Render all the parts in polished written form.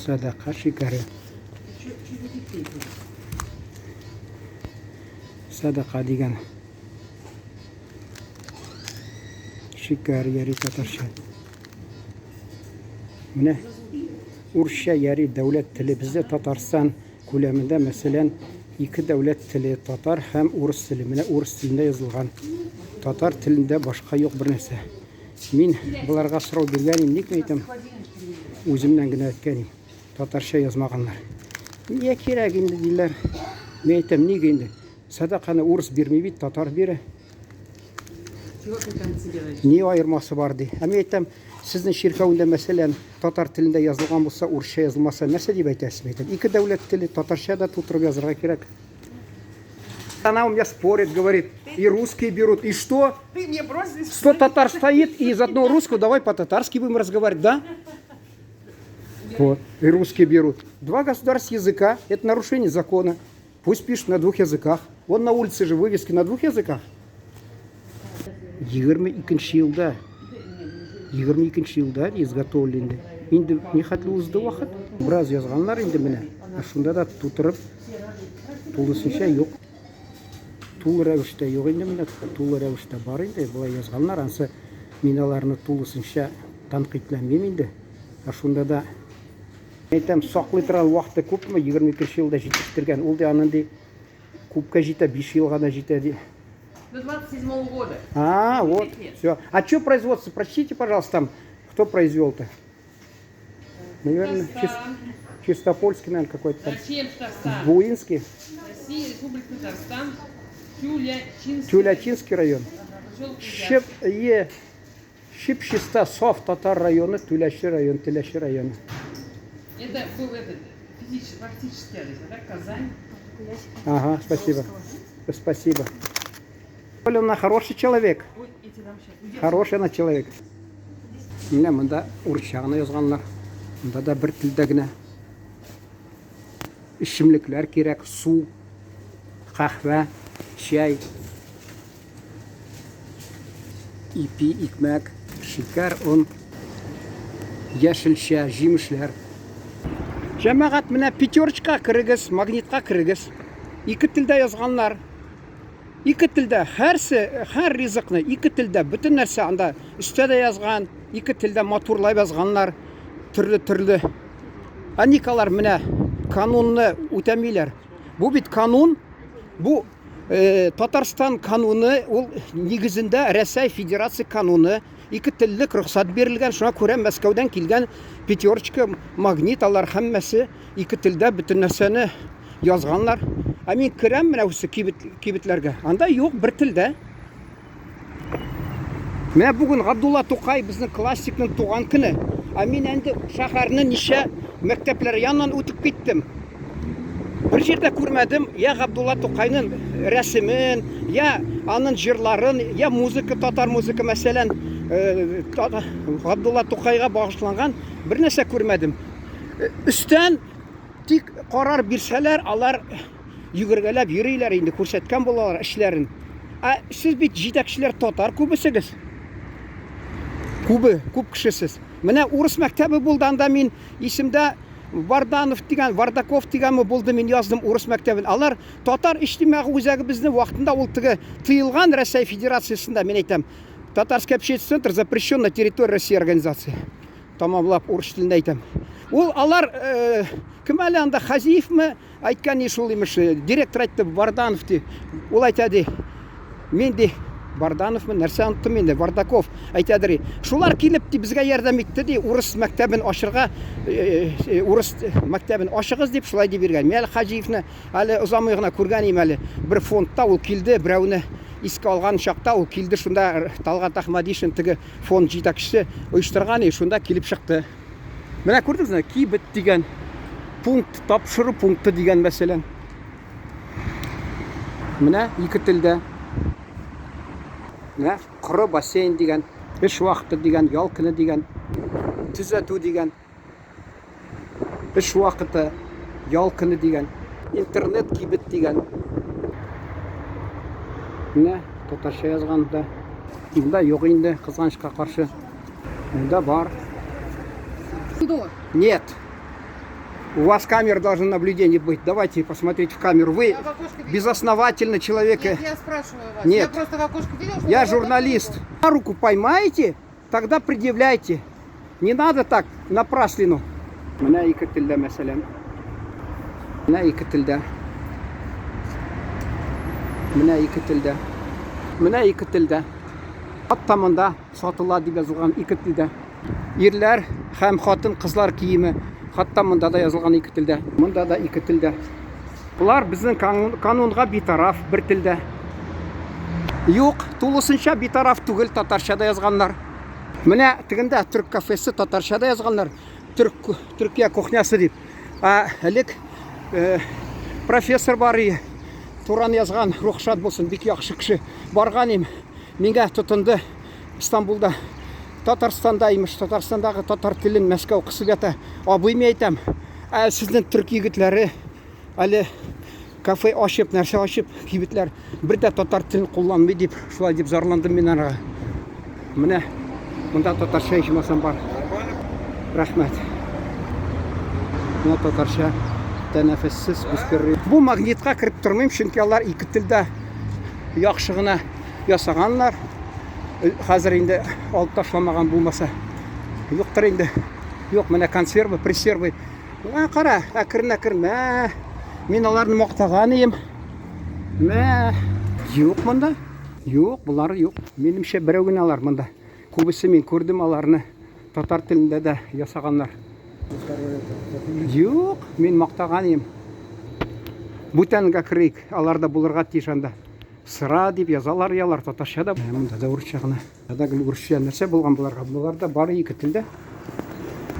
Sadaqa şekeri. Sadaqa degan şeker yeri Tatarcha. Mine Uruscha yeri devlet tili bizde Tatarstan ko'lamida mesela iki devlet tili Tatar hem Urus tili. Mine Urus tilinde yazılgan. Tatar tilinde başka yok bir narsa. Min bularga so'rov berganim, ник aytam? O'zimdan gina aytganim. Tatarcha yozmaganlar. Niye kerak endi deydilar. Men aytam, nega endi? Sadaqani Urus bermaydi, Tatar beri. Ne ayırması vardı? Men aytam, sizning shirkavunda mesela Tatar tilinde yazılgan bo'lsa, Uruscha yozilmasa narsa deb aytasiz? Aytam, ikki davlat tili Tatarchada tuturib yozarga kerak. Она у меня спорит, говорит, и русские берут, и что? Что татар стоит, и из одного русского давай по-татарски будем разговаривать, да? Вот, и русские берут. Два государства языка, это нарушение закона. Пусть пишут на двух языках. Вон на улице же вывески на двух языках. 22 yılda, 22 yılda изготовленді. Енді не хәтлі uzды уақыт. Біраз yazганлар енді міне. Шунда да тутырып, тулысынша жоқ. Тул рәвештә yok енді міне. Тул рәвештә бар енді. Бұлай yazганлар, ансы миналарны тулысынша танқитләмейм енді. Шунда да айтам, сақлый тұрған уақыты көп ме? 22 yılda жетістірген. Ол да анынды көпке жете, 5 yıl ғана жетеді. До 27-го года. А, вот, все. А что производство? Прочтите, пожалуйста, там, кто произвел-то? Наверное, Чистопольский, наверное, какой-то там. Зачем Татарстан? Буинский. Россия, Республика Татарстан, Тюлячинский. Тюлячинский район. Шипшиста, Сов, Татар районы, Тюлящий район, Тюлящий район. Это был этот фактический адрес, да, Казань. Ага, спасибо. Спасибо. Она хороший человек. Хороший она человек. Міне мұнда урысшағына yazганлар. Мұнда да бір тілде генә. Ішімліклер керек, су, қахва, шай, ипи, икмәк, шикәр, он, яшелчә, җимешләр. Җәмәгать менә пятерочка кирегез, магнитка кирегез. Ике тілде yazганлар. Ике тілде, һәр ризыкны ике тілде, бүтін нәрсе анда үстәдә язган, ике тілде матурлай язганлар, төрле. Аникалар менә канунны үтәмиләр. Бу бит канун, бу Татарстан кануны, ул нигезендә Россия Федерация кануны, ике теллек рөхсәт бирелгән, шуңа күрә Мәскәүдән килгән пятерочка, магниталар һәммәсе ике тілде бүтін нәрсәне язганлар. Ә мин керәм менә үсе кибетләргә. Анда юк бер телдә. Менә бүген Габдулла Тукай безнең классикның туган көне. Ә мин инде шәһәрнең ничә мәктәпләре янынан үтеп киттем. Бер җирдә күрмәдем, я Габдулла Тукайның рәсемен, я аның җырларын, я музыка, татар музыка мәсәлән, Габдулла Тукайга багышланган бер нәрсә күрмәдем. Үстән тик карар бирсәләр, алар йөгергәләп йөриләр инде, күрсәткән булалар эшләрен. Ә сез бит җитәкчеләр татар күбесегез. Күп кешесез. Менә урыс мәктәбе булды, анда мин исемдә Варданов дигән, Вардаков дигәнме булды, мин яздым урыс мәктәбен. Алар татар иҗтимагый үзәге безне вакытында ул теге тыелган Россия Федерациясында, мен әйтәм, Татарский общественный центр запрещен на территории России организация. Тамамлап урыс телендә әйтәм. Ул алар кем әле анда Хазиевме айткан шул имеш, директор айтты, Варданов ди. Ул әйтәде, мен ди Вардановмы, нәрсә оныттым инде, Вардаков әйтәдер. Шулар килеп ди безгә ярдәм итте ди, урыс мәктәбен ачырга, урыс мәктәбен ачыгыз дип шулай дип биргән. Мен Хазиевне әле узамый гына күргәнем әле. Бер фондта ул килде, берәүне искә алган чакта ул килде, шунда Талгат Ахмадишин теге фонд җитәкчесе оештырган, шунда килеп чыкты. Менә күрдегезме, кибет дигән пункт, тапшыру пункты дигән мәсәлән. Менә ике телдә. Менә коры бассейн дигән, эш вакыты дигән, ял көне дигән, төзәтү дигән, эш вакыты, ял көне дигән, интернет кибет дигән. Менә татарча язганда. Монда юк инде, кызганычка каршы. Монда бар. Нет. У вас камера должна наблюдение быть. Давайте посмотреть в камеру. Вы Я в окошко видела. безосновательно человек. Нет, я спрашиваю вас. Нет. Я просто в окошко видела, что Я вы журналист. окошко На руку поймаете, тогда предъявляйте. Не надо так напраслину. Менә ике телдә мәсәлән. Менә ике телдә. Менә ике телдә. Менә ике телдә. Хатта монда сатыла дип язылган ике телдә. Ирләр һәм хатын кызлар киеме. Хатта монда да язылган ике телдә. Монда да ике телдә. Булар безнең канунга битараф бер телдә. Юк, тулысынча битараф түгел, татарчада язганнар. Менә тегендә түрк кафесы татарчада язганнар. Төркия кухнясы дип. Элек профессор бар иде. Туран язган, рухшат булсын, бик яхшы кеше. Барган им. Миңа тотынды Истанбулда. Татарстанда имеш, Татарстандагы татар телен Мәскәү кысып ята. Абыйм әйтәм, сезнең төрк егетләре әле кафе ачып, нәрсә ачып, кибетләр бер дә татар телен кулланмый дип, шулай дип зарландым мин аңа. Менә монда татарча ичмасам бар. Рәхмәт. Менә татарча тәнәфессез үскәрри. Бу магнитка кирип тормыйм, чөнки алар ике телдә яхшы гына ясаганнар. Хәзер инде алып ташламаган булмаса. Юктыр инде. Юк, менә консервы, пресервы. Кара, әкрен-әкрен. Мин аларны мактаган идем. Юк монда. Юк, булар юк. Минемчә берәү генә алар монда. Күбесе мин күрдем аларны татар телендә дә ясаганнар. Юк, мин мактаган идем. Бүтәнгә кирик, аларда булырга тиеш анда. Сыра дип язалар ялар татарчада. Монда да урысча гына. Ада гел урысча нәрсә булган буларга. Буларда бары ике телдә.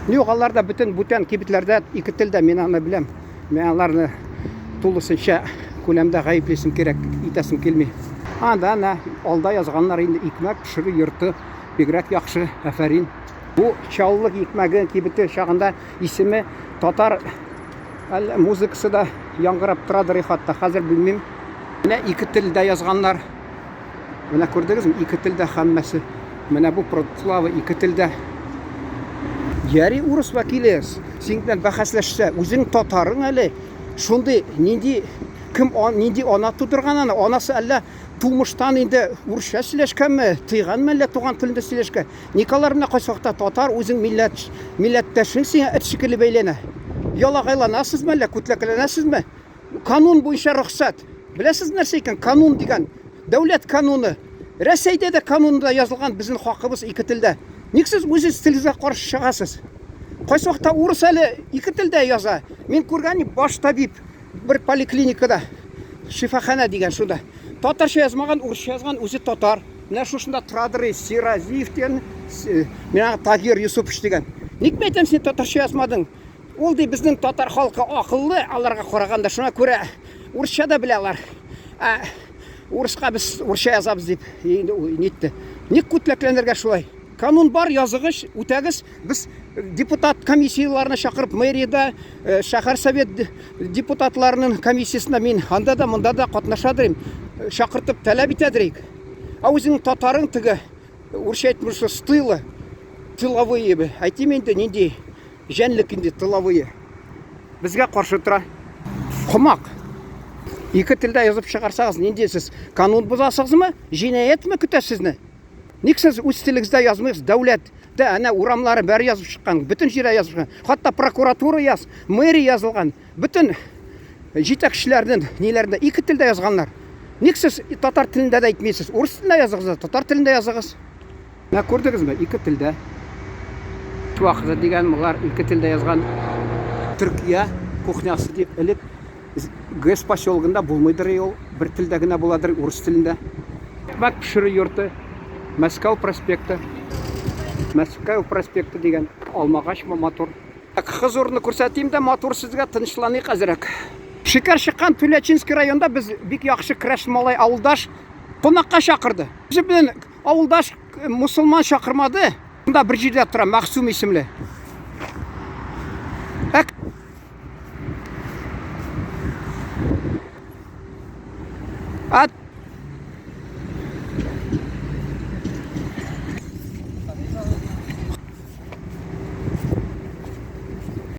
Юк, аларда бүтән кибетләрдә ике телдә, мин аны беләм. Мен аларны тулысынча күләмдә гаеплесем кирәк, итәсем килми. Анда алда язганнар инде икмәк пешерү йорты бигрәк яхшы, афәрин. Бу чаллык икмәге кибете чагында исеме татар музыкасы да яңгырап торадыр хатта, хәзер белмим. Менә ике телдә язганнар. Менә күрдегезме, ике телдә һәммәсе. Менә бу прослава ике телдә. Яри урыс вәкилес, син белән бәхәсләшсә, үзең татарың әле. Шундый нинди ана тудырган аны, анасы әллә тумыштан инде урысча сөйләшкәнме, тыйганмы әллә туган телендә сөйләшкән. Никалар менә кайсы вакытта татар үзең милләттәшең сиңа эт шикелле бәйләнә. Ялагайланасызмы әллә күтләкләнәсезме? Канун буенча рөхсәт. Беләсез нәрсә икән канун дигән? Дәүләт кануны. Рәсәйдә дә канунда язылган безнең хакыбыз ике телдә. Ник сез үзегез телгә каршы чыгасыз? Кайсы вакытта урыс әле ике телдә яза. Мин күргән баш табиб бер поликлиникада, шифахана дигән шунда. Татарча язмаган, урысча язган үзе татар. Менә шушында Традырый Сиразиев дигән, менә Тагир Юсупович дигән. Ник әйтәм син татарча язмадың? Ул ди безнең татар халкы акыллы, аларга караганда шуңа күрә урысча да беләләр. Урыска без урысча язабыз дип нитте. Ник күтләкләнергә шулай? Канун бар, языгыз, үтәгез. Без депутат комиссияларына чакырып, мэрияда, шәһәр совет депутатларының комиссиясына мин анда да, монда да катнашадырым. Чакыртып таләп итәдерик. Үзең татарың тиге урысча әйтмешсез стылы, тыловые бе. Әйтим инде нинди җәнлек инде тыловые. Безгә каршы тора. Хомак. Ике телдә язып чыгарсагыз, нинди сез канун бузасызмы? Җинаятмы көтәсезне? Ник сез үз телегездә язмыйсыз? Дәүләттә әнә урамлары бер язып чыккан, бөтен җирә язып чыккан. Хатта прокуратура яз, мэрия язылган. Бөтен җитәкчеләрнең ниләрендә ике телдә язганнар. Ник сез татар телендә дә әйтмисез? Урыс телендә языгыз, татар телендә языгыз. Менә күрдегезме? Ике телдә. Туакза дигән булар ике телдә язган. Төркия кухнясы дип элек ГЭС поселогында булмыйдыр ул, бер телдә генә буладыр, урыс телендә. Бак пешерү йорты, Мәскәү проспекты. Мәскәү проспекты дигән алмагач мотор. Хызурны күрсәтим дә мотор сезгә тынычланыйк әзрәк. Шикәр чыккан Тулячинский районда без бик яхшы крәш малай авылдаш кунакка чакырды. Без белән авылдаш мусулман чакырмады. Монда бер җирдә тора, Мәхсүм исемле.